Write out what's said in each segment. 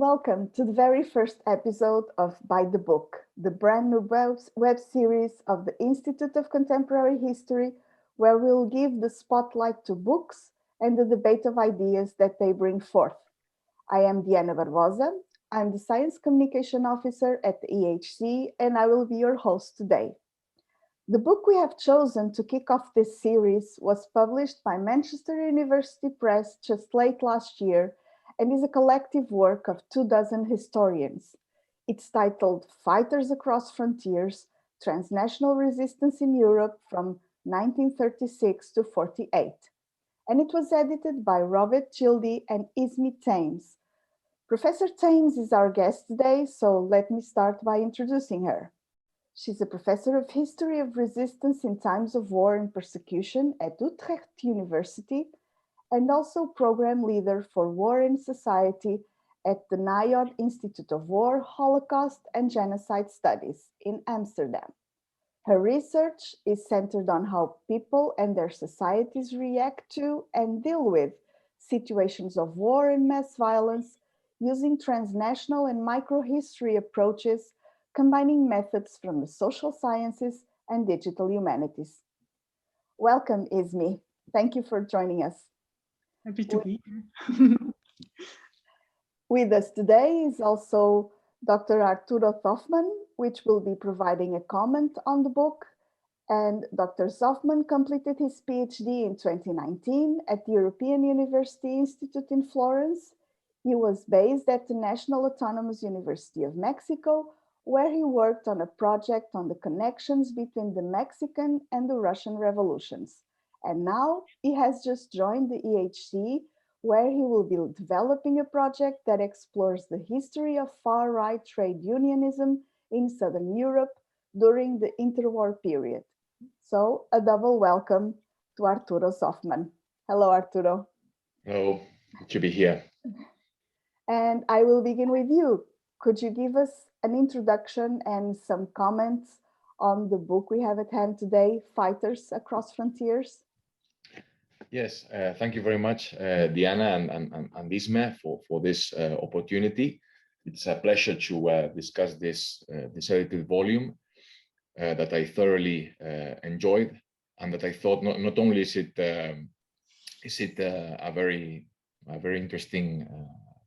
welcome to the very first episode of By the Book, the brand new web series of the Institute of Contemporary History, where we'll give the spotlight to books and the debate of ideas that they bring forth. I am Diana Barbosa. I'm the Science Communication Officer at the EHC, and I will be your host today. The book we have chosen to kick off this series was published by Manchester University Press just late last year and is a collective work of 24 historians. It's titled Fighters Across Frontiers, Transnational Resistance in Europe from 1936 to 48. And it was edited by Robert Gildy and Ismie Thames. Professor Thames is our guest today, so let me start by introducing her. She's a professor of history of resistance in times of war and persecution at Utrecht University, and also program leader for War and Society at the NIOD Institute of War, Holocaust and Genocide Studies in Amsterdam. Her research is centered on how people and their societies react to and deal with situations of war and mass violence using transnational and microhistory approaches, combining methods from the social sciences and digital humanities. Welcome, Ismie. Thank you for joining us. Happy to be here. With us today is also Dr. Arturo Zoffman, which will be providing a comment on the book. And Dr. Zoffman completed his PhD in 2019 at the European University Institute in Florence. He was based at the National Autonomous University of Mexico, where he worked on a project on the connections between the Mexican and the Russian revolutions. And now he has just joined the EHC, where he will be developing a project that explores the history of far-right trade unionism in Southern Europe during the interwar period. So a double welcome to Arturo Zoffman. Hello, Arturo. Hello, good to be here. And I will begin with you. Could you give us an introduction and some comments on the book we have at hand today, Fighters Across Frontiers? Yes, thank you very much, Diana and Ismie for this opportunity. It's a pleasure to discuss this edited volume that I thoroughly enjoyed, and that I thought not only is it a very interesting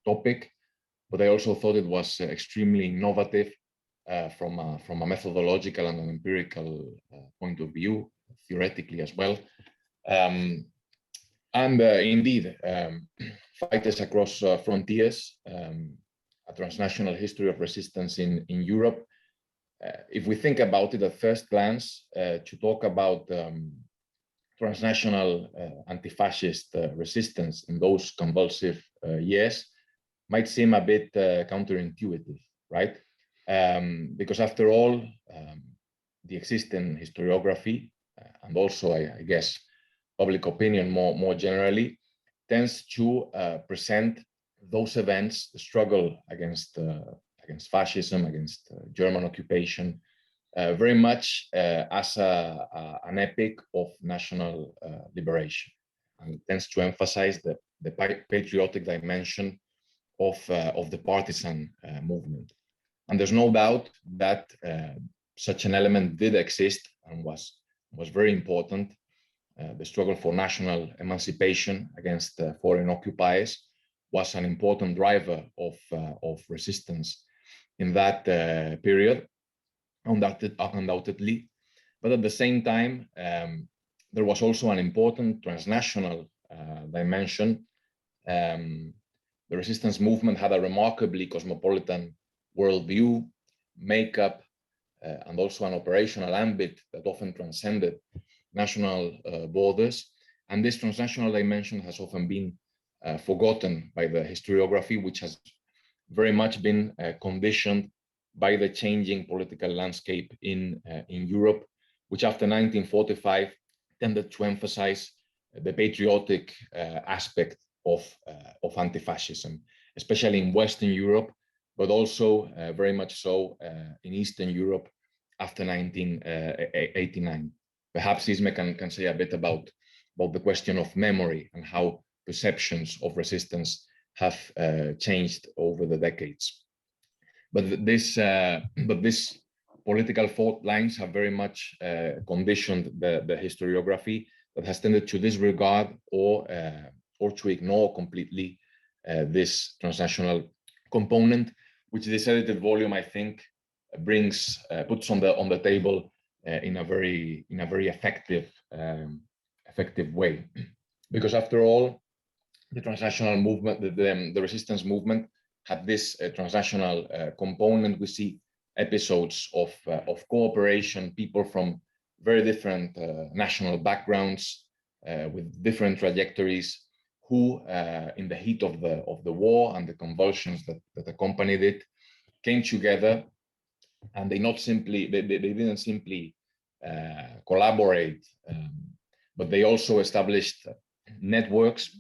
topic, but I also thought it was extremely innovative from a methodological and an empirical point of view, theoretically as well. Indeed, Fighters Across Frontiers, a transnational history of resistance in Europe. If we think about it at first glance, to talk about transnational anti-fascist resistance in those convulsive years might seem a bit counterintuitive, right? Because after all, the existing historiography and also, I guess, public opinion more generally tends to present those events, the struggle against fascism, against German occupation, very much as an epic of national liberation, and tends to emphasize the patriotic dimension of the partisan movement. And there's no doubt that such an element did exist and was very important. The struggle for national emancipation against foreign occupiers was an important driver of resistance in that period, undoubtedly. But at the same time, there was also an important transnational dimension. The resistance movement had a remarkably cosmopolitan worldview, makeup, and also an operational ambit that often transcended national borders. And this transnational dimension has often been forgotten by the historiography, which has very much been conditioned by the changing political landscape in Europe, which after 1945 tended to emphasize the patriotic aspect of anti-fascism, especially in Western Europe, but also very much so in Eastern Europe after 1989. Perhaps Ismie can say a bit about the question of memory and how perceptions of resistance have changed over the decades. But this political fault lines have very much conditioned the historiography that has tended to disregard or to ignore completely this transnational component, which this edited volume, I think, brings puts on the table in a very effective way, because after all, the transnational movement, the resistance movement, had this transnational component. We see episodes of cooperation, people from very different national backgrounds with different trajectories, who, in the heat of the war and the convulsions that accompanied it, came together, and they didn't simply collaborate, but they also established networks.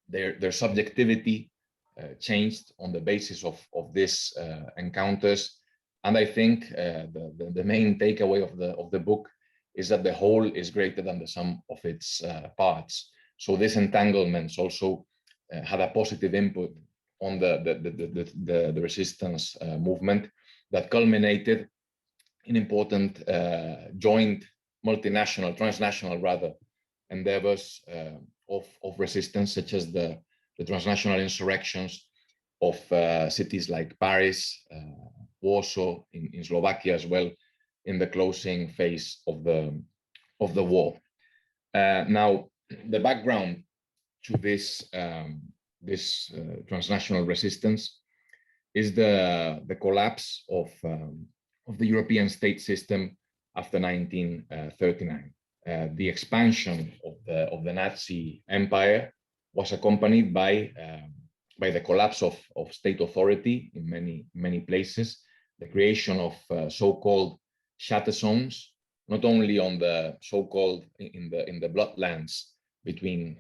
Their subjectivity changed on the basis of these encounters, and I think the main takeaway of the book is that the whole is greater than the sum of its parts. So these entanglements also had a positive input on the resistance movement that culminated in important joint multinational, transnational rather, endeavors of resistance, such as the transnational insurrections of cities like Paris, Warsaw, in Slovakia as well, in the closing phase of the war. Now, the background to this transnational resistance is the collapse of the European state system after 1939. The expansion of the Nazi Empire was accompanied by the collapse of state authority in many places, the creation of so-called shatter zones, not only on the so-called in the bloodlands between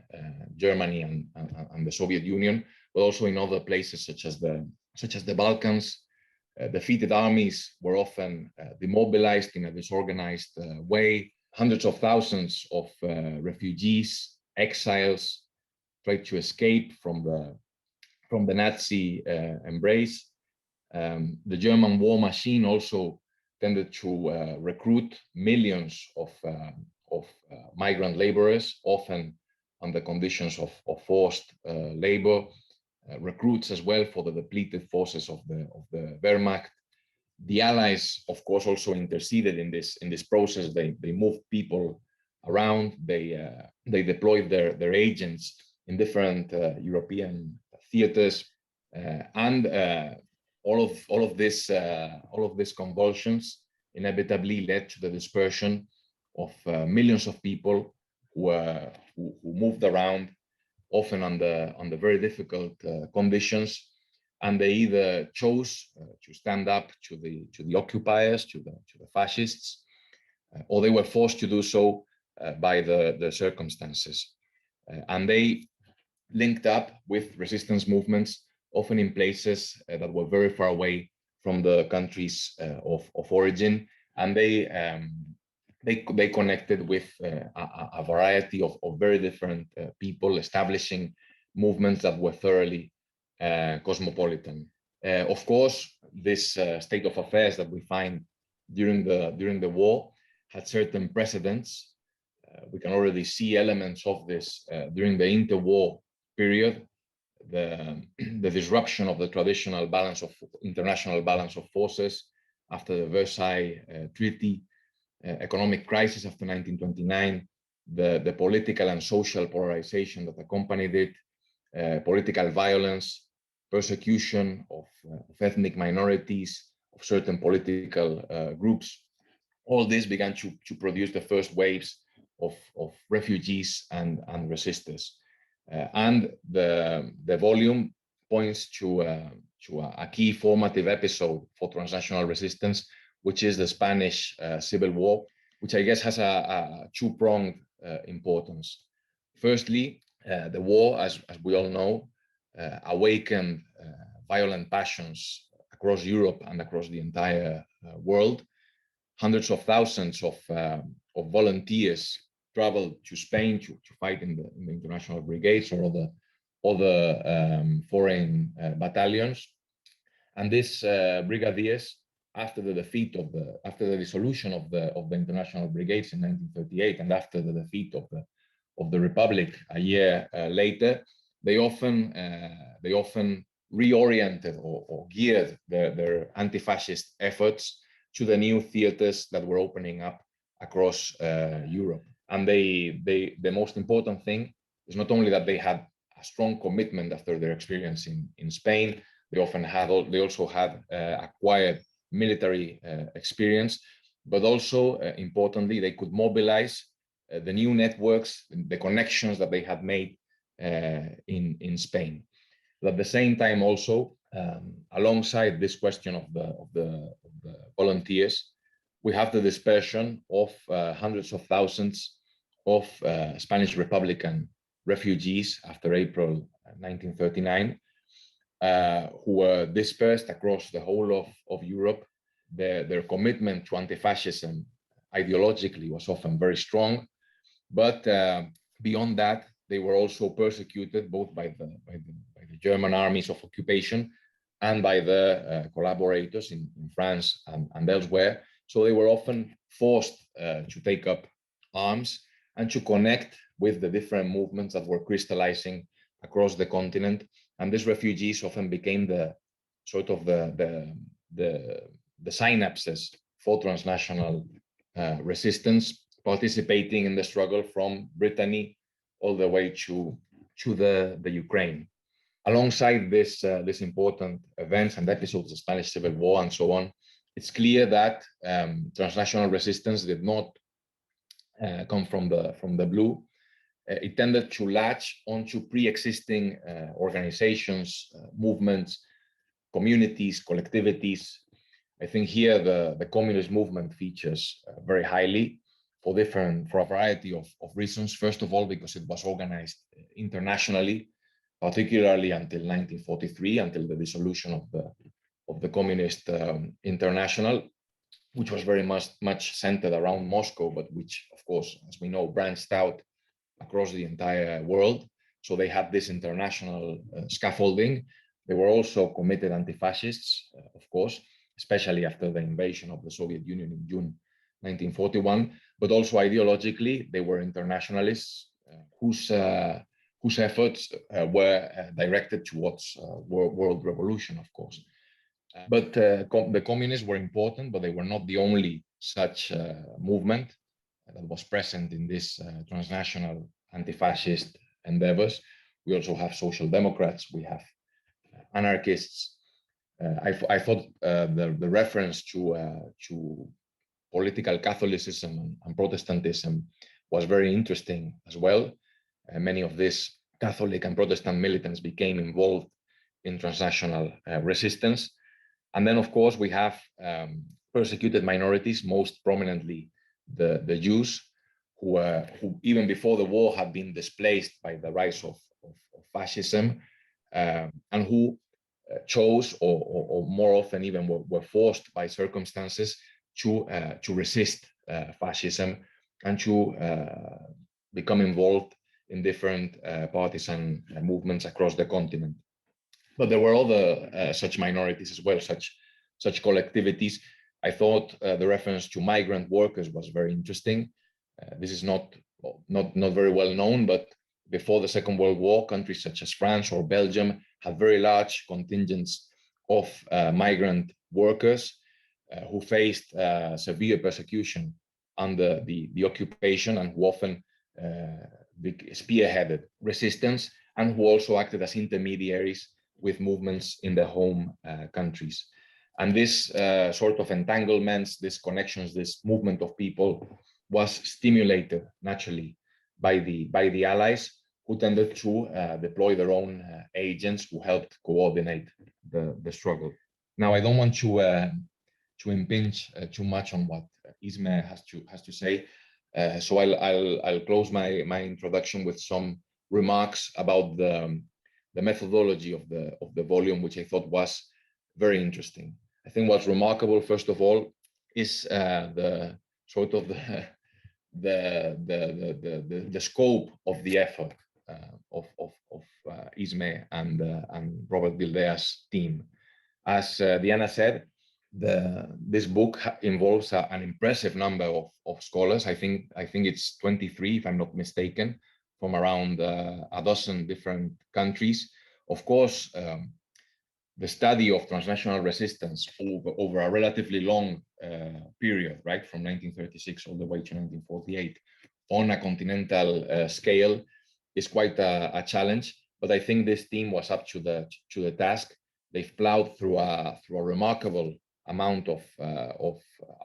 Germany and the Soviet Union, but also in other places such as the Balkans. Defeated armies were often demobilized in a disorganized way. Hundreds of thousands of refugees, exiles, tried to escape from the Nazi embrace. The German war machine also tended to recruit millions of migrant laborers, often under conditions of forced labor, recruits as well for the depleted forces of the Wehrmacht. The Allies, of course, also interceded in this process. They moved people around. They deployed their agents in different European theaters, and all of these convulsions inevitably led to the dispersion of millions of people who moved around, often under very difficult conditions, and they either chose to stand up to the occupiers, to the fascists, or they were forced to do so by the circumstances. And they linked up with resistance movements, often in places that were very far away from the countries of origin, and they connected with a variety of very different people, establishing movements that were thoroughly cosmopolitan. Of course, this state of affairs that we find during the war had certain precedents. We can already see elements of this during the interwar period. The disruption of the traditional international balance of forces after the Versailles Treaty, economic crisis after 1929, the political and social polarization that accompanied it, political violence, persecution of ethnic minorities, of certain political groups. All this began to produce the first waves of refugees and resistors. And the volume points to a key formative episode for transnational resistance, which is the Spanish Civil War, which I guess has a two-pronged importance. Firstly, the war, as we all know, awakened violent passions across Europe and across the entire world. Hundreds of thousands of volunteers traveled to Spain to fight in the international brigades or other foreign battalions. And these brigadiers, after the dissolution of the international brigades in 1938, and after the defeat of the Republic a year later, they often reoriented or geared their anti-fascist efforts to the new theaters that were opening up across Europe. And the most important thing is not only that they had a strong commitment after their experience in Spain, they also had acquired military experience, but also importantly, they could mobilize the new networks, the connections that they had made in Spain. But at the same time, also alongside this question of the volunteers, we have the dispersion of hundreds of thousands of Spanish Republican refugees after April 1939, who were dispersed across the whole of Europe. Their commitment to anti-fascism ideologically was often very strong, but beyond that, they were also persecuted both by the German armies of occupation and by the collaborators in France and elsewhere. So they were often forced to take up arms and to connect with the different movements that were crystallizing across the continent. And these refugees often became the sort of the synapses for transnational resistance, participating in the struggle from Brittany all the way to the Ukraine. Alongside this important events and episodes of the Spanish Civil War and so on, it's clear that transnational resistance did not come from the blue. It tended to latch onto pre-existing organizations, movements, communities, collectivities. I think here the communist movement features very highly for a variety of reasons. First of all, because it was organized internationally, particularly until 1943, until the dissolution of the Communist International, which was very much centered around Moscow, but which, of course, as we know, branched out across the entire world. So they had this international scaffolding. They were also committed anti-fascists, of course, especially after the invasion of the Soviet Union in June 1941, but also ideologically, they were internationalists whose efforts were directed towards world revolution, of course. But the communists were important, but they were not the only such movement that was present in this transnational anti-fascist endeavors. We also have social democrats, we have anarchists. I thought the reference to political Catholicism and Protestantism was very interesting as well. Many of these Catholic and Protestant militants became involved in transnational resistance. And then, of course, we have persecuted minorities, most prominently the Jews, who even before the war had been displaced by the rise of fascism, and who chose, or more often even were forced by circumstances to resist fascism and to become involved in different partisan movements across the continent. But there were other such minorities as well, such collectivities. I thought the reference to migrant workers was very interesting. This is not very well known, but before the Second World War, countries such as France or Belgium had very large contingents of migrant workers who faced severe persecution under the occupation, and who often spearheaded resistance, and who also acted as intermediaries with movements in their home countries. And this sort of entanglements, these connections, this movement of people was stimulated naturally by the Allies, who tended to deploy their own agents who helped coordinate the struggle. Now, I don't want to impinge too much on what Isme has to say, so I'll close my introduction with some remarks about the methodology of the volume, which I thought was very interesting. I think what's remarkable, first of all, is the sort of the scope of the effort of Isme and Robert Bildea's team. As Diana said, this book involves an impressive number of scholars. I think it's 23, if I'm not mistaken, from around a dozen different countries. Of course, the study of transnational resistance over a relatively long period, right, from 1936 all the way to 1948, on a continental scale, is quite a challenge. But I think this team was up to the task. They've plowed through a remarkable amount of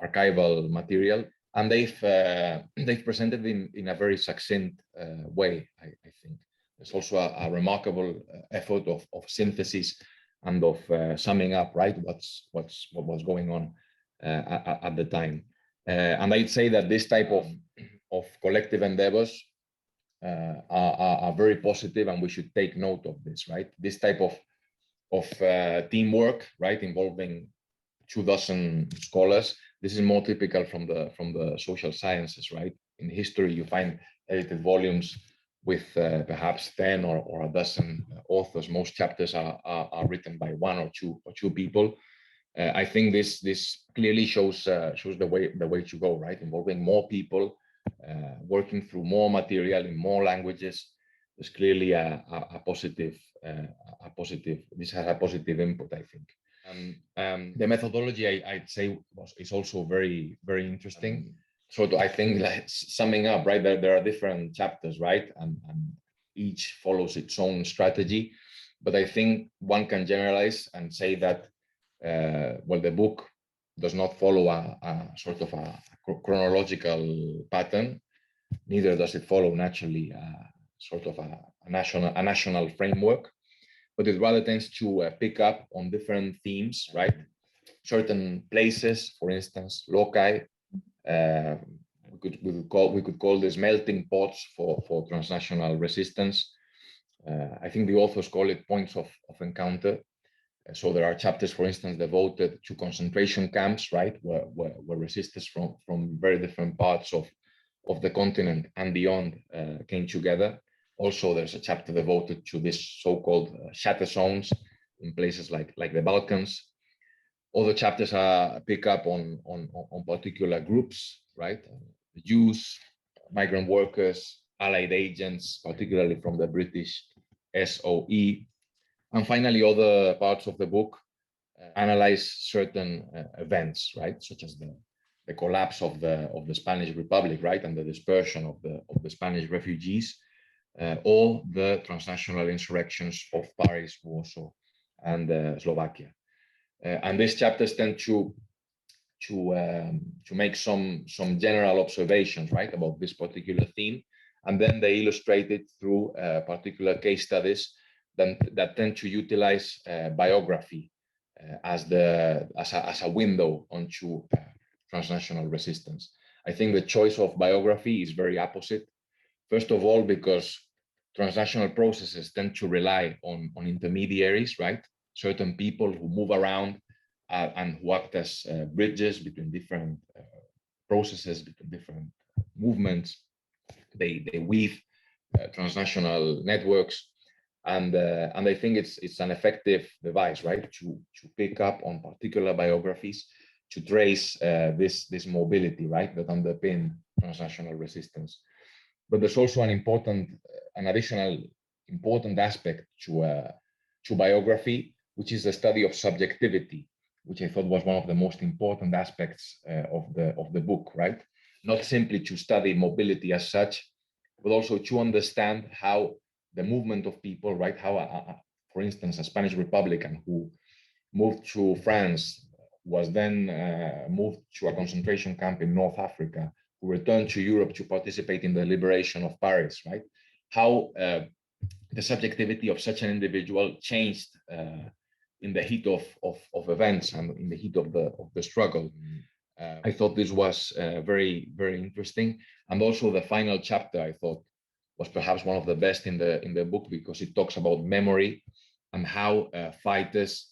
archival material, and they've presented in a very succinct way. I think there's also a remarkable effort of synthesis and of summing up, right, what was going on at the time. And I'd say that this type of collective endeavors are very positive, and we should take note of this, right? This type of teamwork, right, involving 24 scholars. This is more typical from the social sciences, right? In history, you find edited volumes with perhaps 10 or a dozen authors. Most chapters are written by one or two people. I think this clearly shows the way to go, right? Involving more people, working through more material in more languages. There's clearly a positive. This has a positive input, I think. The methodology, I'd say, is also very, very interesting. So I think, like, summing up, right, there are different chapters, right, and each follows its own strategy. But I think one can generalize and say that, well, the book does not follow a sort of a chronological pattern. Neither does it follow naturally sort of a national framework, but it rather tends to pick up on different themes, right? Certain places, for instance, loci. We could call this melting pots for transnational resistance. I think the authors call it points of encounter. So there are chapters, for instance, devoted to concentration camps, right, where resistors from very different parts of the continent and beyond came together. Also, there's a chapter devoted to this so-called shatter zones in places like the Balkans. Other chapters pick up on particular groups, right? The Jews, migrant workers, allied agents, particularly from the British SOE. And finally, other parts of the book analyze certain events, right, such as the collapse of the Spanish Republic, right, and the dispersion of the Spanish refugees, or the transnational insurrections of Paris, Warsaw, and Slovakia. And these chapters tend to make some general observations, right, about this particular theme, and then they illustrate it through particular case studies that tend to utilize biography as a window onto transnational resistance. I think the choice of biography is very opposite. First of all, because transnational processes tend to rely on intermediaries, right? Certain people who move around and who act as bridges between different processes, between different movements. They weave transnational networks. And I think it's an effective device, right, to pick up on particular biographies, to trace this mobility, right, that underpin transnational resistance. But there's also an additional important aspect to biography, which is the study of subjectivity, which I thought was one of the most important aspects of the book, right? Not simply to study mobility as such, but also to understand how the movement of people, right? How, for instance, a Spanish Republican who moved to France was then moved to a concentration camp in North Africa, who returned to Europe to participate in the liberation of Paris, right? How the subjectivity of such an individual changed in the heat of events and in the heat of the struggle. I thought this was very, very interesting. And also the final chapter, I thought, was perhaps one of the best in the book, because it talks about memory and how fighters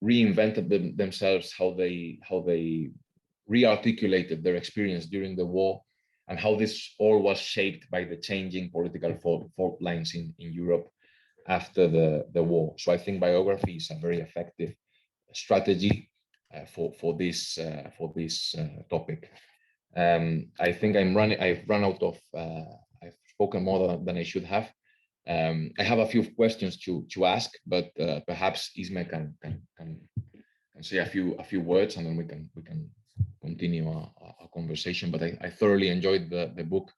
reinvented themselves, how they rearticulated their experience during the war, and how this all was shaped by the changing political fault lines in Europe. after the war. So I think biography is a very effective strategy for this topic. I think I've run out of. I've spoken more than I should have. I have a few questions to ask, but perhaps Isma can say a few words, and then we can continue a conversation. But I thoroughly enjoyed the book,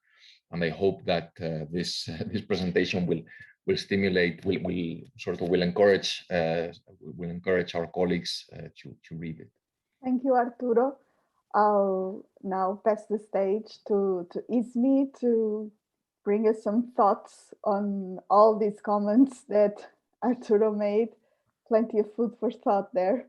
and I hope that this this presentation will stimulate, will encourage our colleagues to read it. Thank you, Arturo. I'll now pass the stage to Ismi to bring us some thoughts on all these comments that Arturo made. Plenty of food for thought there.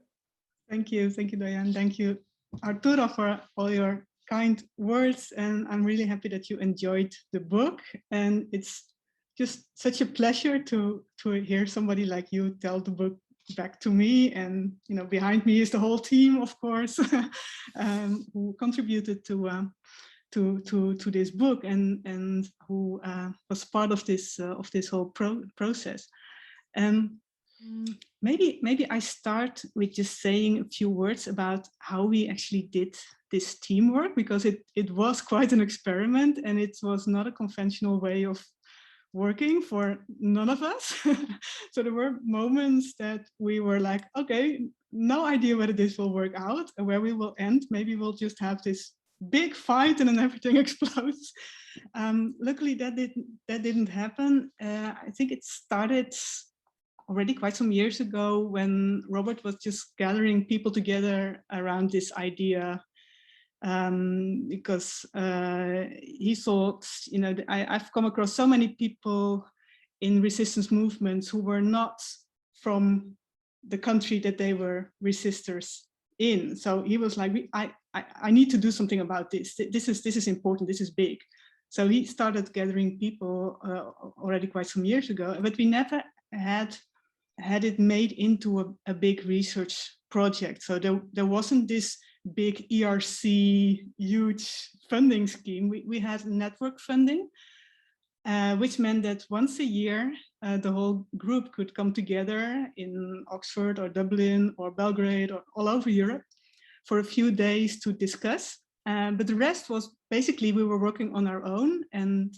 Thank you, Diane. Thank you, Arturo, for all your kind words. And I'm really happy that you enjoyed the book. And it's just such a pleasure to hear somebody like you tell the book back to me. And behind me is the whole team, of course, who contributed to this book and who was part of this whole process. Maybe I start with just saying a few words about how we actually did this teamwork, because it was quite an experiment, and it was not a conventional way of working for none of us. So there were moments that we were like, okay, no idea whether this will work out and where we will end. Maybe we'll just have this big fight and then everything explodes. Luckily that didn't happen. I think it started already quite some years ago when Robert was just gathering people together around this idea, because he thought, I've come across so many people in resistance movements who were not from the country that they were resistors in. So he was like, I need to do something about this. This is important. This is big. So he started gathering people already quite some years ago, but we never had it made into a big research project. So there wasn't this big ERC huge funding scheme. We had network funding, which meant that once a year, the whole group could come together in Oxford or Dublin or Belgrade or all over Europe for a few days to discuss. But the rest was basically we were working on our own. And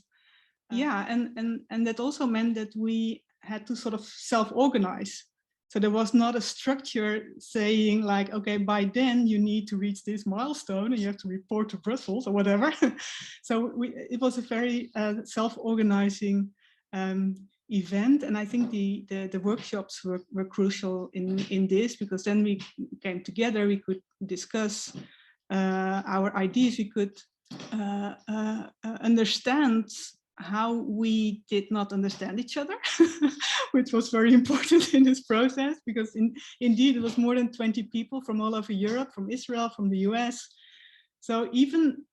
and that also meant that we had to sort of self-organize. So there was not a structure saying like, okay, by then you need to reach this milestone and you have to report to Brussels or whatever. So it was a very self-organizing event. And I think the workshops were crucial in this, because then we came together, we could discuss our ideas, we could understand how we did not understand each other, which was very important in this process, because indeed it was more than 20 people from all over Europe, from Israel, from the US. So even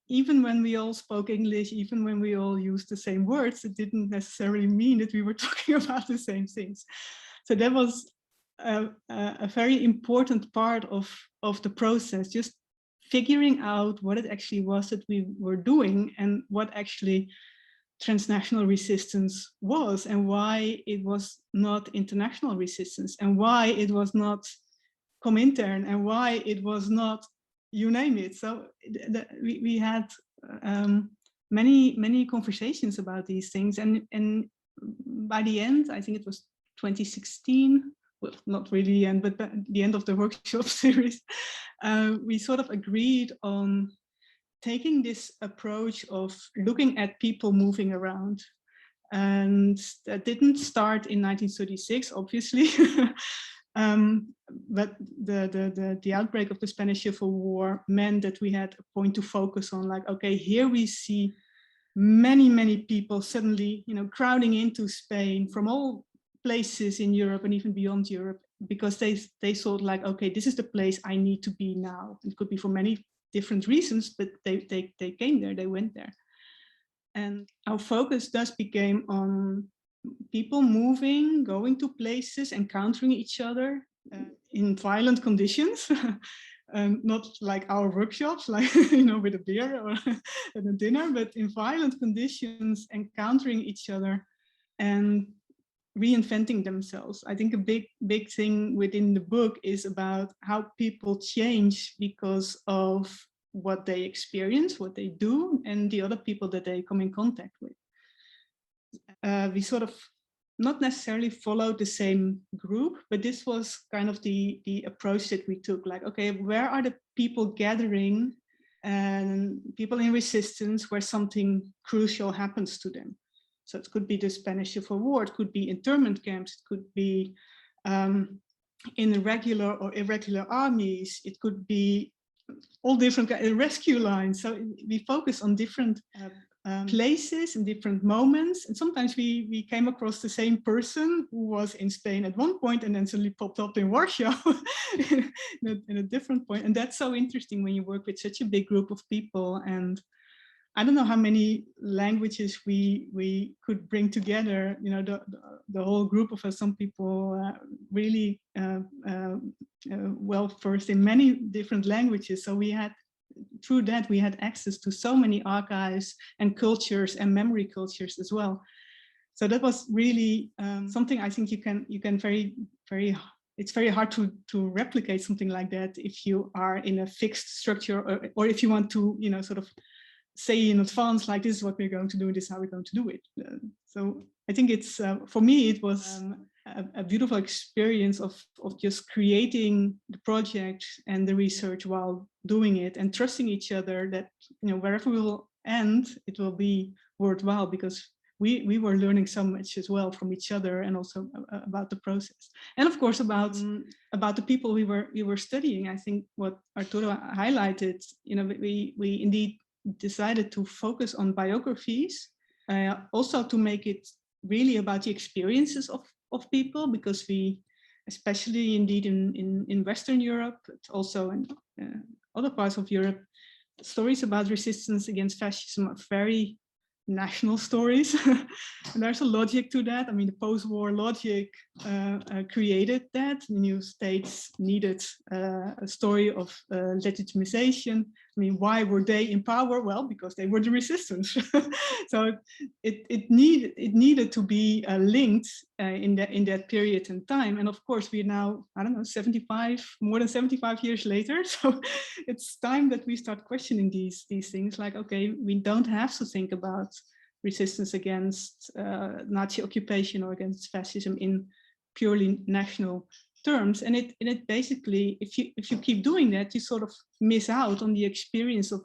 when we all spoke English, even when we all used the same words, it didn't necessarily mean that we were talking about the same things. So that was a very important part of the process, just figuring out what it actually was that we were doing and what actually transnational resistance was, and why it was not international resistance, and why it was not Comintern, and why it was not you name it. So we had many conversations about these things, and by the end, I think it was 2016, well, not really the end, but the end of the workshop series, we sort of agreed on taking this approach of looking at people moving around. And that didn't start in 1936, obviously. But the outbreak of the Spanish Civil War meant that we had a point to focus on, like, okay, here we see many people suddenly, crowding into Spain from all places in Europe and even beyond Europe, because they thought like, okay, this is the place I need to be now. It could be for many different reasons, but they came there, they went there. And our focus thus became on people moving, going to places, encountering each other in violent conditions. Not like our workshops, like, with a beer or at a dinner, but in violent conditions, encountering each other and reinventing themselves. I think a big thing within the book is about how people change because of what they experience, what they do, and the other people that they come in contact with. We sort of not necessarily followed the same group, but this was kind of the approach that we took. Like, okay, where are the people gathering and people in resistance where something crucial happens to them? So it could be the Spanish Civil War, it could be internment camps, it could be in regular or irregular armies, it could be all different rescue lines. So we focus on different places and different moments. And sometimes we came across the same person who was in Spain at one point and then suddenly popped up in Warsaw in a different point. And that's so interesting when you work with such a big group of people. And I don't know how many languages we could bring together. You know, the whole group of us, some people really well versed in many different languages. So we had, through that, we had access to so many archives and cultures and memory cultures as well. So that was really something I think you can it's very hard to replicate something like that if you are in a fixed structure, or if you want to, you know, sort of say in advance, like, this is what we're going to do, this is how we're going to do it. So I think it's, for me, it was a beautiful experience of just creating the project and the research while doing it, and trusting each other that, you know, wherever we will end, it will be worthwhile, because we were learning so much as well from each other, and also about the process, and of course about the people we were studying. I think what Arturo highlighted, you know, we indeed decided to focus on biographies, also to make it really about the experiences of people, because we, especially indeed in Western Europe, but also in other parts of Europe, stories about resistance against fascism are very national stories. And there's a logic to that. I mean, the post-war logic created that. The new states needed a story of legitimization. I mean, why were they in power? Well, because they were the resistance. So it needed to be linked in that period in time. And of course, we're now, I don't know, more than 75 years later. So it's time that we start questioning these things. Like, okay, we don't have to think about resistance against Nazi occupation or against fascism in purely national terms. And it basically, if you keep doing that, you sort of miss out on the experience of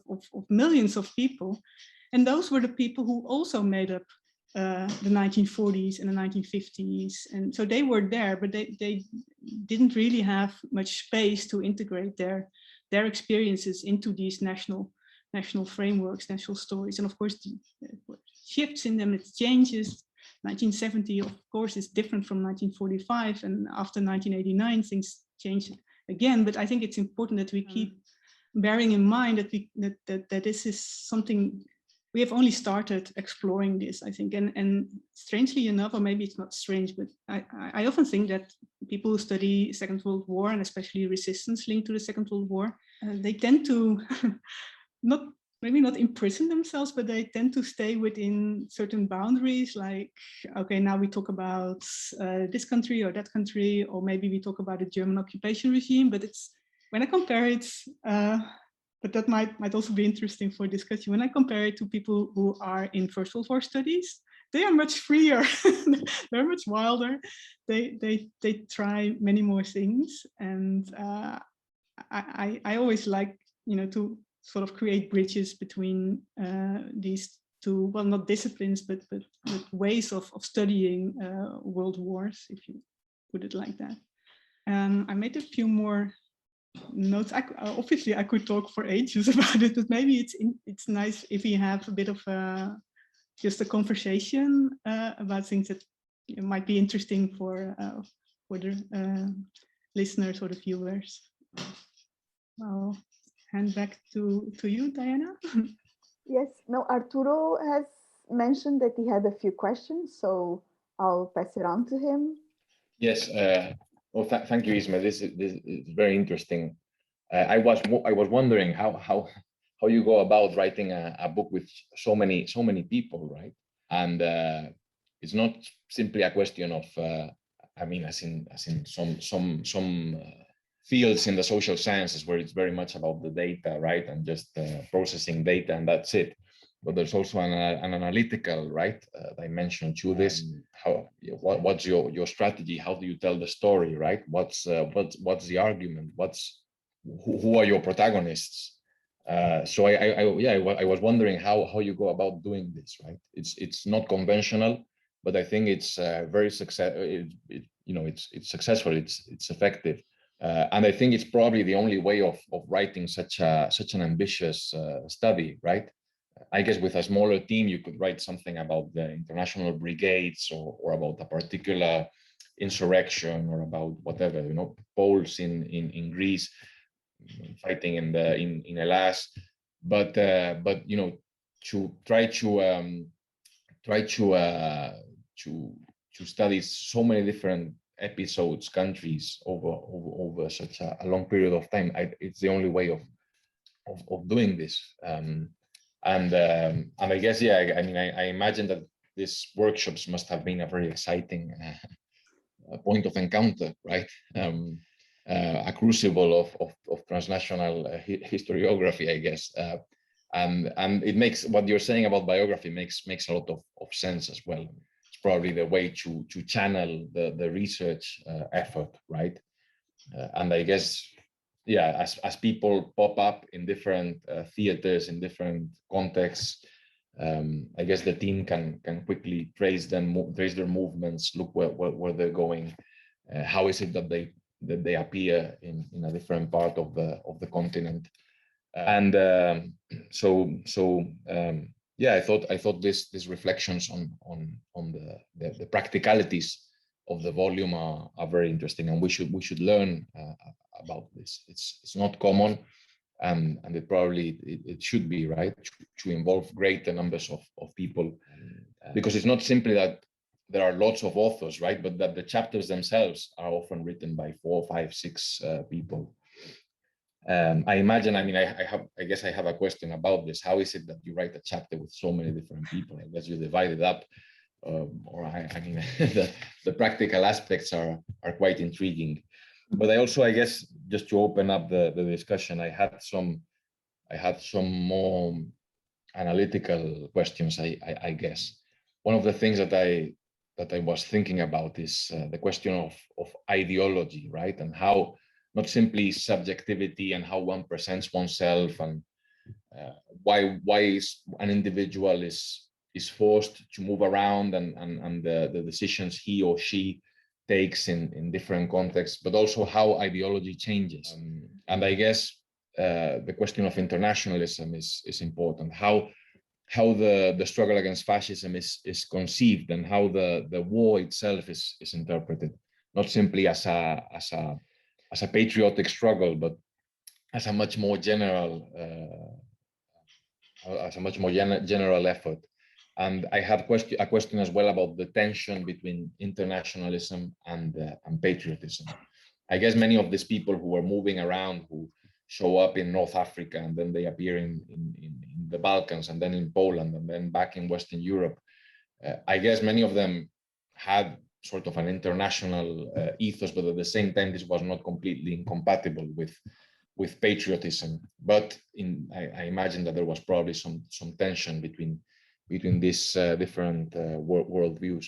millions of people. And those were the people who also made up the 1940s and the 1950s. And so they were there, but they didn't really have much space to integrate their experiences into these national frameworks, national stories. And of course, the shifts in them, it changes. 1970, of course, is different from 1945, and after 1989, things change again. But I think it's important that we keep bearing in mind that this is something we have only started exploring this, I think. And strangely enough, or maybe it's not strange, but I often think that people who study Second World War, and especially resistance linked to the Second World War, they tend to maybe not imprison themselves, but they tend to stay within certain boundaries. Like, okay, now we talk about this country or that country, or maybe we talk about the German occupation regime. But it's, when I compare it, but that might also be interesting for discussion. When I compare it to people who are in First World War studies, they are much freer. They're much wilder. They try many more things, and I always like, you know, to sort of create bridges between these two, well, not disciplines, but ways of studying world wars, if you put it like that. I made a few more notes. Obviously, I could talk for ages about it, but maybe it's nice if we have a bit of just a conversation about things that might be interesting for the listeners or the viewers. I'll hand back to you, Diana. Yes, no, Arturo has mentioned that he had a few questions, so I'll pass it on to him. Yes, well, thank you, Isma. This is very interesting. I was wondering how you go about writing a book with so many people, right? And it's not simply a question of, I mean, as in some fields in the social sciences where it's very much about the data, right, and just processing data and that's it. But there's also an analytical, right, dimension to this. What's your strategy? How do you tell the story, right? What's the argument? Who are your protagonists? So I was wondering how you go about doing this, right? It's not conventional, but I think it's very successful. It's successful. It's effective, and I think it's probably the only way of writing such an ambitious study, right? I guess with a smaller team, you could write something about the international brigades or about a particular insurrection or about whatever, Poles in Greece fighting in Hellas, but to try to study so many different episodes, countries over such a long period of time, it's the only way of doing this. And I guess, I mean, I imagine that these workshops must have been a very exciting point of encounter, right? A crucible of transnational historiography, I guess. And it makes what you're saying about biography makes a lot of sense as well. It's probably the way to channel the research effort, right? And I guess, as people pop up in different theaters, in different contexts, I guess the team can quickly trace their movements, look where they're going, how is it that they appear in a different part of the continent, and I thought these reflections on the practicalities of the volume are very interesting, and we should learn about this. It's not common, and it probably it should be, right, to involve greater numbers of people, because it's not simply that there are lots of authors, right, but that the chapters themselves are often written by 4, 5, 6 people. I imagine, I mean, I guess I have a question about this. How is it that you write a chapter with so many different people? I guess you divide it up, or I mean, the practical aspects are quite intriguing. But I also, I guess, just to open up the discussion, I had some more analytical questions. I guess one of the things that I was thinking about is the question of ideology, right, and how not simply subjectivity and how one presents oneself, and why an individual is forced to move around and the decisions he or she takes in different contexts, but also how ideology changes. And I guess the question of internationalism is important. How the struggle against fascism is conceived, and how the war itself is interpreted, not simply as a patriotic struggle, but as a much more general effort. And I had a question as well about the tension between internationalism and patriotism. I guess many of these people who are moving around, who show up in North Africa, and then they appear in the Balkans, and then in Poland, and then back in Western Europe, I guess many of them had sort of an international ethos, but at the same time, this was not completely incompatible with patriotism. But I imagine that there was probably some tension between these different worldviews.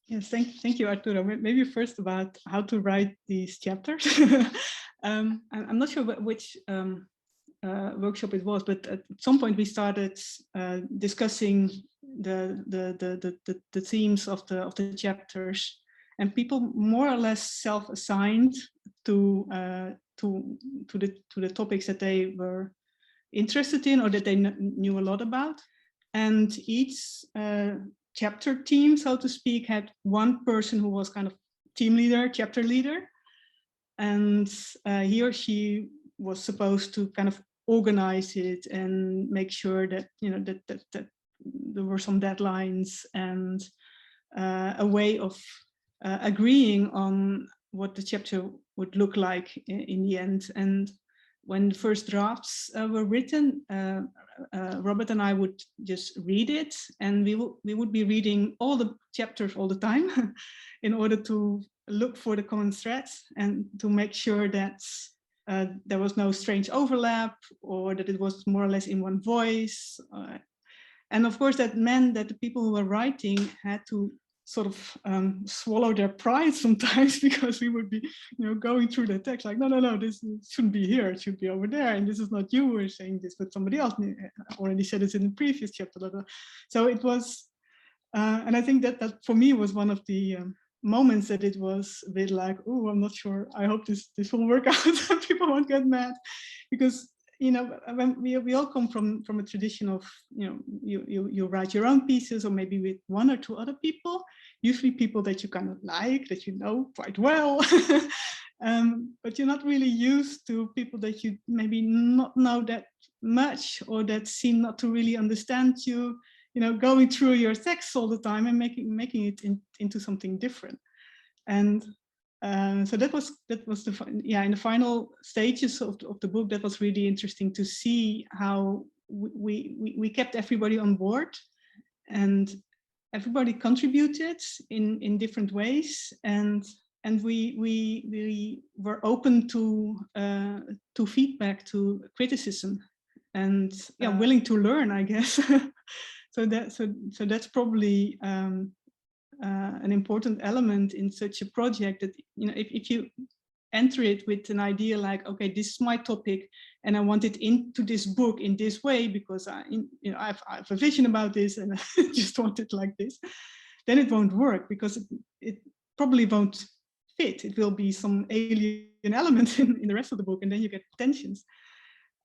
Yes, thank you, Arturo. Maybe first about how to write these chapters. I'm not sure which workshop it was, but at some point we started discussing the themes of the chapters, and people more or less self-assigned to the topics that they were interested in or that they knew a lot about. And each chapter team, so to speak, had one person who was kind of team leader, chapter leader, and he or she was supposed to kind of organize it and make sure that that there were some deadlines and a way of agreeing on what the chapter would look like in the end. And when the first drafts were written, Robert and I would just read it, and we would be reading all the chapters all the time in order to look for the common threads and to make sure that there was no strange overlap, or that it was more or less in one voice. And of course, that meant that the people who were writing had to sort of swallow their pride sometimes, because we would be, going through the text like, no, this shouldn't be here, it should be over there, and this is not you, we're saying this, but somebody else already said it in the previous chapter. Blah, blah. So it was, and I think that for me was one of the moments that it was a bit like, oh, I'm not sure, I hope this will work out, people won't get mad, because when we all come from a tradition of, you write your own pieces, or maybe with one or two other people, usually people that you kind of like, that you know quite well, but you're not really used to people that you maybe not know that much, or that seem not to really understand you, going through your text all the time and making it into something different. And so that was in the final stages of the book, that was really interesting to see how we kept everybody on board, and everybody contributed in different ways, and we were open to feedback, to criticism, and willing to learn, I guess. So that's probably an important element in such a project, that if you enter it with an idea like, okay, this is my topic and I want it into this book in this way because I have a vision about this and I just want it like this, then it won't work, because it probably won't fit. It will be some alien element in the rest of the book, and then you get tensions.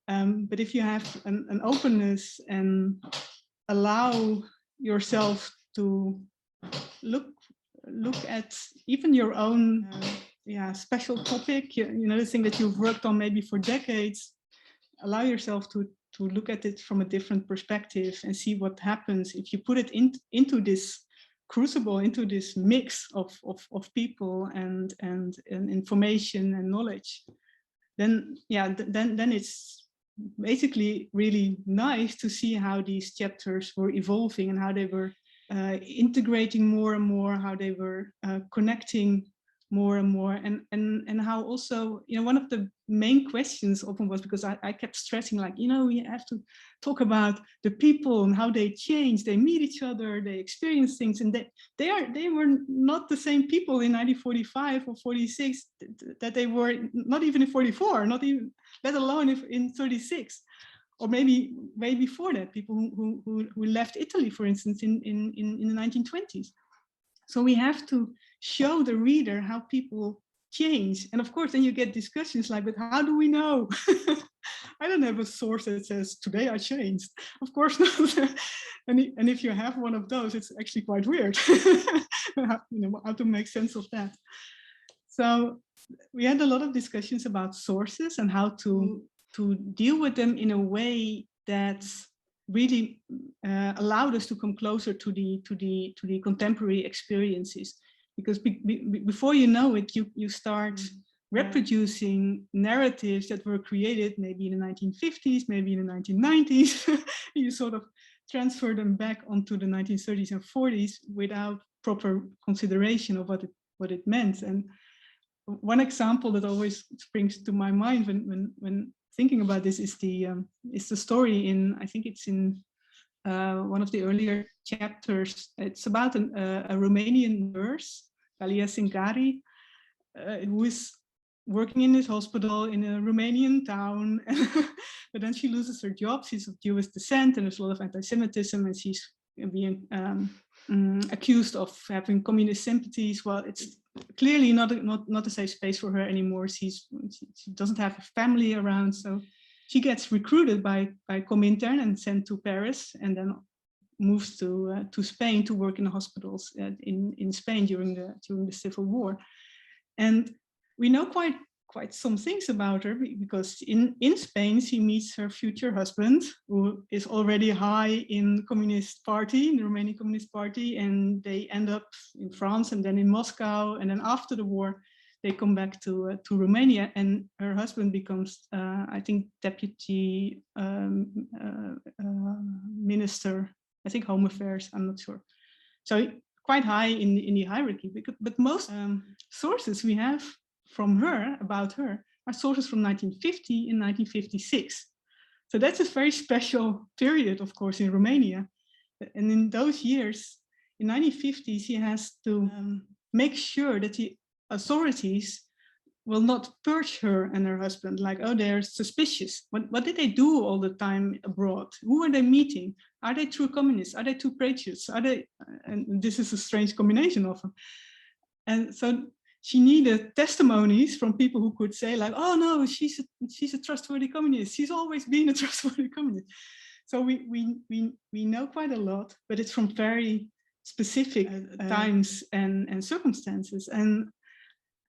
But if you have an openness and allow yourself to look at even your own special topic, the thing that you've worked on maybe for decades, allow yourself to look at it from a different perspective and see what happens if you put it into this crucible, into this mix of people and information and knowledge. Then it's basically really nice to see how these chapters were evolving and how they were integrating more and more, how they were connecting more and more, and how also, one of the main questions often was, because I kept stressing, like, we have to talk about the people and how they change, they meet each other, they experience things, and they were not the same people in 1945 or 46 that they were not even in 44, not even, let alone in 36. Or maybe way before that, people who left Italy, for instance, in the 1920s. So we have to show the reader how people change. And of course, then you get discussions like, but how do we know? I don't have a source that says, today I changed. Of course not. And if you have one of those, it's actually quite weird. How to make sense of that. So we had a lot of discussions about sources and how to deal with them in a way that really allowed us to come closer to the contemporary experiences. Because before you know it, you start reproducing narratives that were created maybe in the 1950s, maybe in the 1990s. You sort of transfer them back onto the 1930s and 40s without proper consideration of what it meant. And one example that always springs to my mind when thinking about this is the story in, I think it's in one of the earlier chapters. It's about a Romanian nurse, Galia Singari, who is working in this hospital in a Romanian town, but then she loses her job. She's of Jewish descent, and there's a lot of anti-Semitism, and she's being accused of having communist sympathies. Well, it's clearly not a safe space for her anymore. She doesn't have a family around, so she gets recruited by Comintern and sent to Paris, and then moves to Spain to work in the hospitals in Spain during the Civil War. And we know quite some things about her, because in Spain she meets her future husband, who is already high in the Communist Party, in the Romanian Communist Party, and they end up in France and then in Moscow, and then after the war they come back to Romania, and her husband becomes, I think, deputy minister, I think Home Affairs, I'm not sure. So quite high in the hierarchy, but most sources we have from her, about her, are sources from 1950 and 1956. So that's a very special period, of course, in Romania. And in those years, in 1950s, he has to make sure that the authorities will not purge her and her husband, like, oh, they're suspicious. What did they do all the time abroad? Who are they meeting? Are they true communists? Are they true patriots? Are they? And this is a strange combination of them. And so she needed testimonies from people who could say, like, oh no, she's a trustworthy communist. She's always been a trustworthy communist. So we know quite a lot, but it's from very specific times and circumstances. And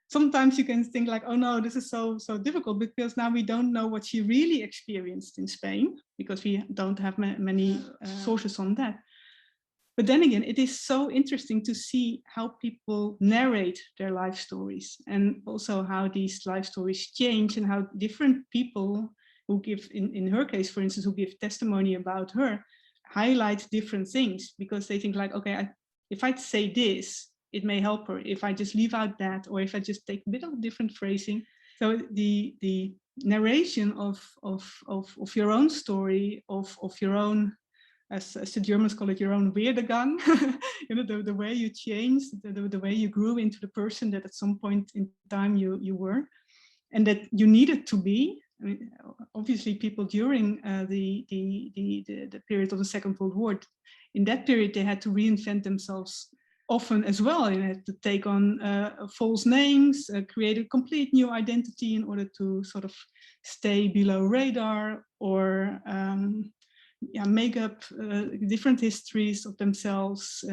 sometimes you can think like, oh no, this is so difficult, because now we don't know what she really experienced in Spain, because we don't have many sources on that. But then again, it is so interesting to see how people narrate their life stories, and also how these life stories change, and how different people who give, in her case, for instance, who give testimony about her, highlight different things, because they think like, okay, if I say this, it may help her. If I just leave out that, or if I just take a bit of different phrasing. So the narration of your own story, of your own, as the Germans call it, your own Werdegang, you know, the way you changed, the way you grew into the person that at some point in time you were, and that you needed to be. I mean, obviously, people during the period of the Second World War, in that period, they had to reinvent themselves often as well, and had to take on false names, create a complete new identity in order to sort of stay below radar, or make up different histories of themselves.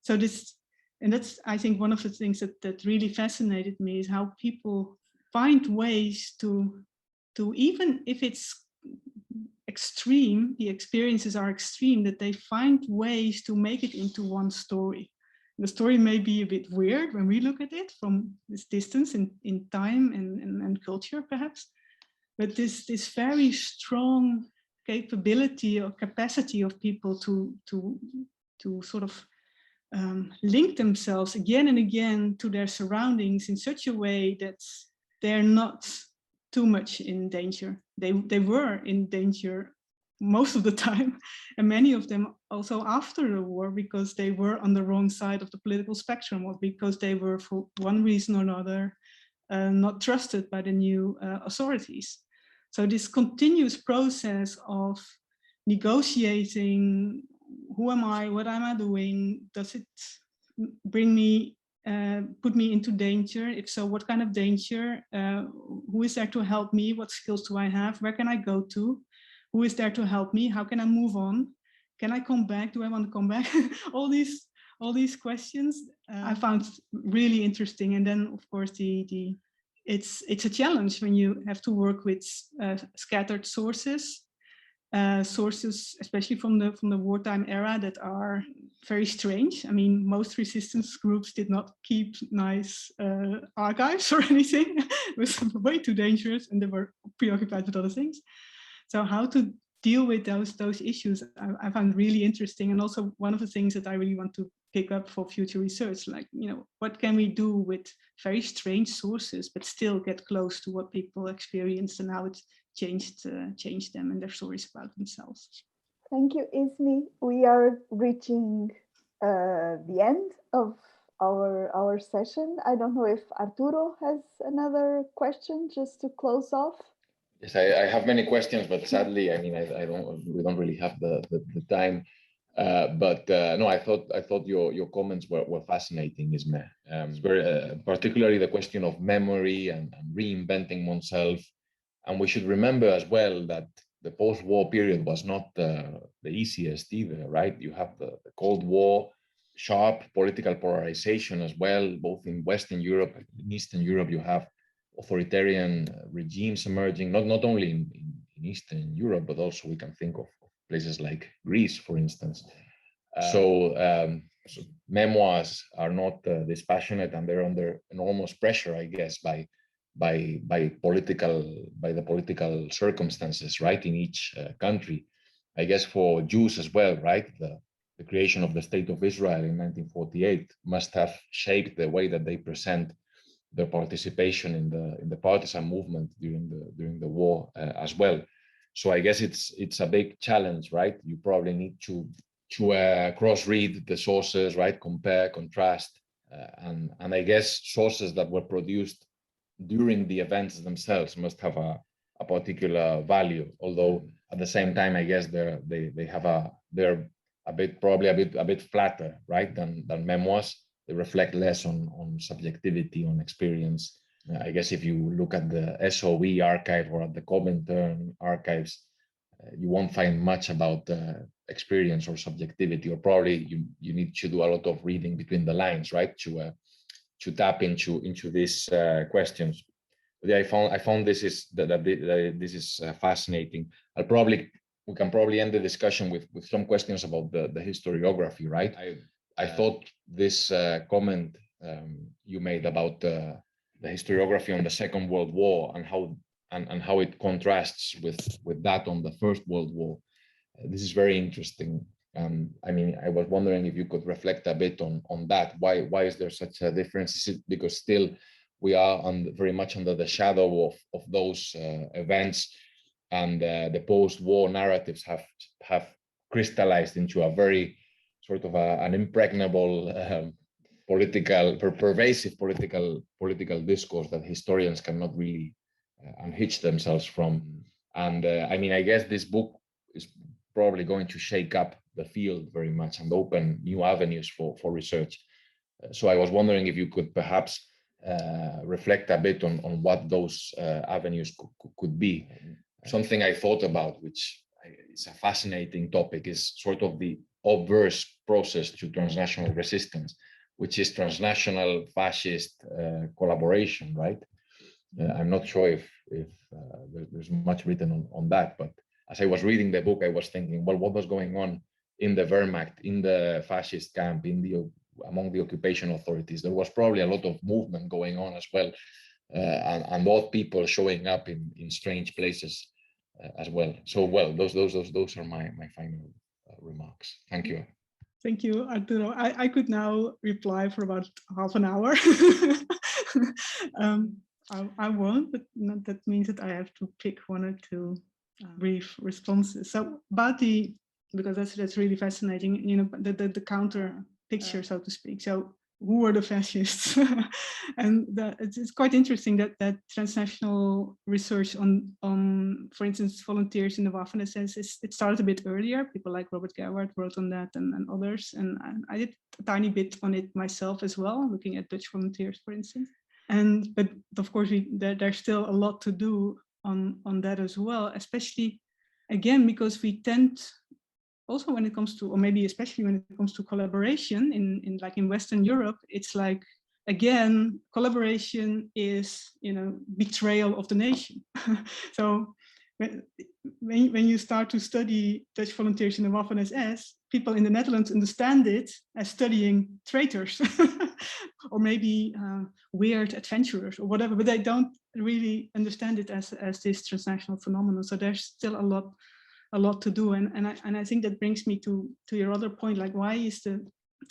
So this, and that's, I think, one of the things that really fascinated me, is how people find ways to even if it's extreme, the experiences are extreme, that they find ways to make it into one story. The story may be a bit weird when we look at it from this distance in time and culture, perhaps, but this very strong capability or capacity of people to sort of link themselves again and again to their surroundings in such a way that they're not too much in danger. They were in danger most of the time, and many of them also after the war, because they were on the wrong side of the political spectrum, or because they were, for one reason or another, not trusted by the new authorities. So this continuous process of negotiating, who am I, what am I doing, does it bring me, put me into danger? If so, what kind of danger? Who is there to help me? What skills do I have? Where can I go to? Who is there to help me? How can I move on? Can I come back? Do I want to come back? all these questions I found really interesting. And then, of course, it's a challenge when you have to work with scattered sources. Sources, especially from the wartime era, that are very strange. I mean, most resistance groups did not keep nice archives or anything. It was way too dangerous, and they were preoccupied with other things. So how to deal with those issues, I found really interesting, and also one of the things that I really want to pick up for future research. Like, you know, what can we do with very strange sources, but still get close to what people experienced and how it changed them and their stories about themselves. Thank you, Ismi. We are reaching the end of our session. I don't know if Arturo has another question just to close off. Yes, I have many questions, but sadly, I mean, we don't really have the time. No, I thought your comments were fascinating, Isme. It's very particularly the question of memory and reinventing oneself. And we should remember as well that the post-war period was not the easiest either, right? You have the Cold War, sharp political polarization as well, both in Western Europe and in Eastern Europe. You have authoritarian regimes emerging, not only in Eastern Europe, but also we can think of places like Greece, for instance. memoirs are not dispassionate, and they're under enormous pressure, I guess, by the political circumstances, right, in each country. I guess for Jews as well, right, the creation of the State of Israel in 1948 must have shaped the way that they present their participation in the partisan movement during the war as well. So I guess it's a big challenge, right? You probably need to cross-read the sources, right? Compare, contrast, and I guess sources that were produced during the events themselves must have a particular value. Although at the same time, I guess they're probably a bit flatter, right, than memoirs. They reflect less on subjectivity, on experience. I guess if you look at the SOE archive or at the Comintern archives, you won't find much about experience or subjectivity, or probably you need to do a lot of reading between the lines, right, to tap into these questions. But yeah, I found this is this is fascinating. We can probably end the discussion with some questions about the historiography, right? I thought this comment you made about the historiography on the Second World War and how it contrasts with that on the First World War. This is very interesting. I mean, I was wondering if you could reflect a bit on that. Why is there such a difference? Is it because still we are very much under the shadow of those events, and the post-war narratives have crystallized into a very sort of an impregnable pervasive political discourse that historians cannot really unhitch themselves from. And I mean, I guess this book is probably going to shake up the field very much and open new avenues for research. So I was wondering if you could perhaps reflect a bit on what those avenues could be. Something I thought about, which is a fascinating topic, is sort of the obverse process to transnational resistance, which is transnational fascist collaboration, right? I'm not sure if there's much written on that, but as I was reading the book, I was thinking, well, what was going on in the Wehrmacht, in the fascist camp, among the occupation authorities? There was probably a lot of movement going on as well, and odd people showing up in strange places as well. So, well, those are my final remarks. Thank you. Thank you, Arturo. I could now reply for about half an hour. I won't, but that means that I have to pick one or two brief responses. So about because that's really fascinating, you know, the counter picture, so to speak. So who were the fascists? And it's quite interesting that transnational research on, for instance, volunteers in the Waffen-SS, it started a bit earlier. People like Robert Gerwart wrote on that and others. And I did a tiny bit on it myself as well, looking at Dutch volunteers, for instance. But of course, there's still a lot to do on that as well, especially, again, because we tend, also when it comes to, or maybe especially when it comes to collaboration in Western Europe, it's like, again, collaboration is, you know, betrayal of the nation. So when you start to study Dutch volunteers in the Waffen-SS, people in the Netherlands understand it as studying traitors or maybe weird adventurers or whatever, but they don't really understand it as this transnational phenomenon. So there's still a lot to do, and I think that brings me to your other point, like why is the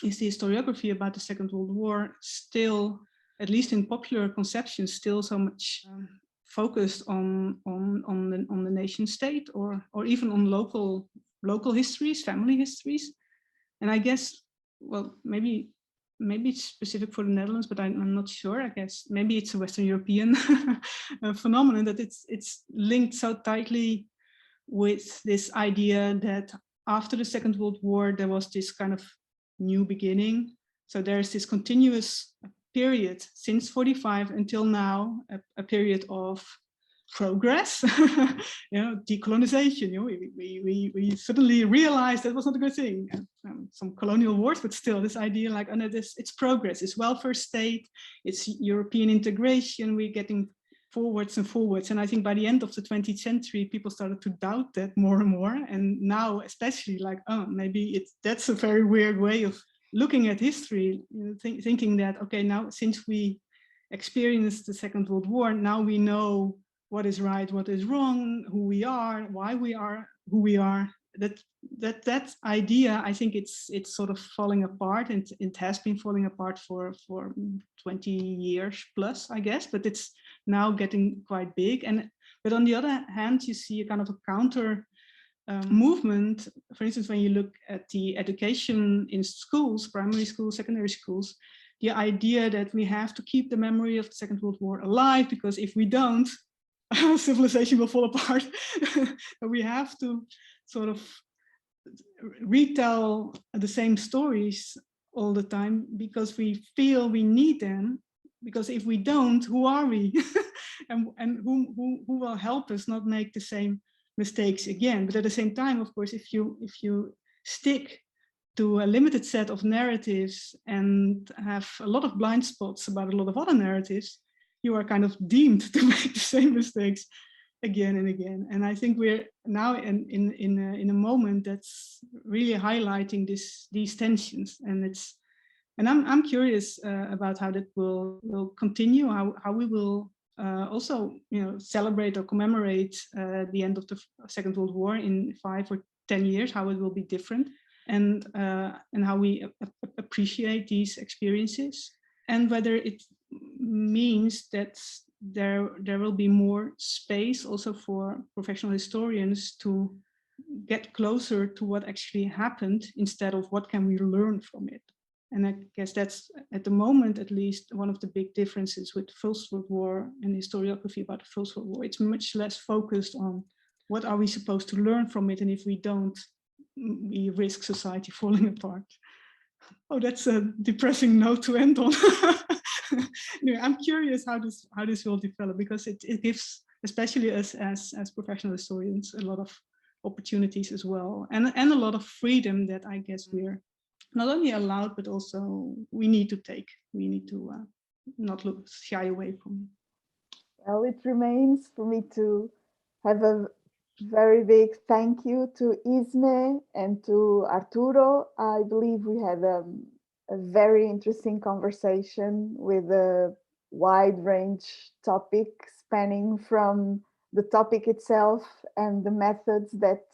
historiography about the Second World War still, at least in popular conception, still so much focused on the nation state or even on local histories, family histories. And I guess, well, maybe it's specific for the Netherlands, but I'm not sure. I guess maybe it's a Western European phenomenon that it's linked so tightly with this idea that after the Second World War, there was this kind of new beginning. So there's this continuous period since 45 until now, a period of progress, you know, decolonization. You know, we suddenly realized that was not a good thing. Some colonial wars, but still this idea like, under this, it's progress, it's welfare state, it's European integration, we're getting forwards and forwards. And I think by the end of the 20th century, people started to doubt that more and more. And now, especially like, oh, maybe that's a very weird way of looking at history, thinking that, okay, now since we experienced the Second World War, now we know what is right, what is wrong, who we are, why we are who we are. That idea, I think it's sort of falling apart, and it has been falling apart for 20 years plus, I guess, but it's now getting quite big. But on the other hand, you see a kind of a counter movement. For instance, when you look at the education in schools, primary schools, secondary schools, the idea that we have to keep the memory of the Second World War alive, because if we don't, civilization will fall apart. We have to sort of retell the same stories all the time because we feel we need them. Because if we don't, who are we? and who will help us not make the same mistakes again? But at the same time, of course, if you stick to a limited set of narratives and have a lot of blind spots about a lot of other narratives, you are kind of deemed to make the same mistakes again and again. And I think we're now in a moment that's really highlighting these tensions. And I'm curious about how that will continue, how we will also celebrate or commemorate the end of the Second World War in 5 or 10 years, how it will be different, and how we appreciate these experiences, and whether it means that there will be more space also for professional historians to get closer to what actually happened instead of what can we learn from it. And I guess that's, at the moment at least, one of the big differences with the First World War and historiography about the First World War. It's much less focused on what are we supposed to learn from it, and if we don't, we risk society falling apart. Oh, that's a depressing note to end on. Anyway, I'm curious how this will develop, because it gives, especially us as professional historians, a lot of opportunities as well, and a lot of freedom that I guess we're not only allowed, but also we need to take. We need to not shy away from. Well, it remains for me to have a very big thank you to Isme and to Arturo. I believe we had a very interesting conversation with a wide range topic, spanning from the topic itself and the methods that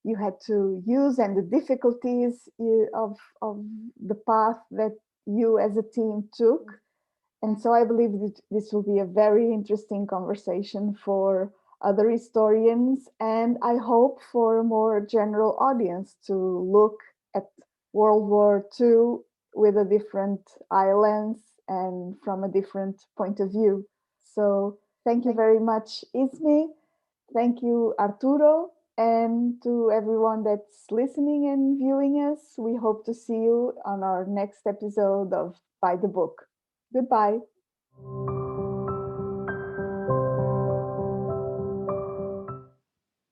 you had to use and the difficulties of the path that you as a team took. And so I believe that this will be a very interesting conversation for other historians, and I hope for a more general audience to look at World War II with a different eye lens and from a different point of view. So thank you very much, Isme. Thank you, Arturo. And to everyone that's listening and viewing us, we hope to see you on our next episode of By the Book. Goodbye.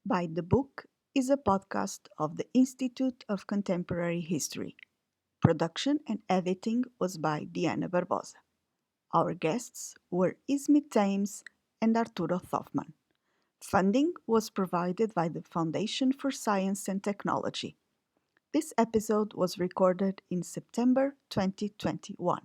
By the Book is a podcast of the Institute of Contemporary History. Production and editing was by Diana Barbosa. Our guests were Isme Thames and Arturo Thoffman. Funding was provided by the Foundation for Science and Technology. This episode was recorded in September 2021.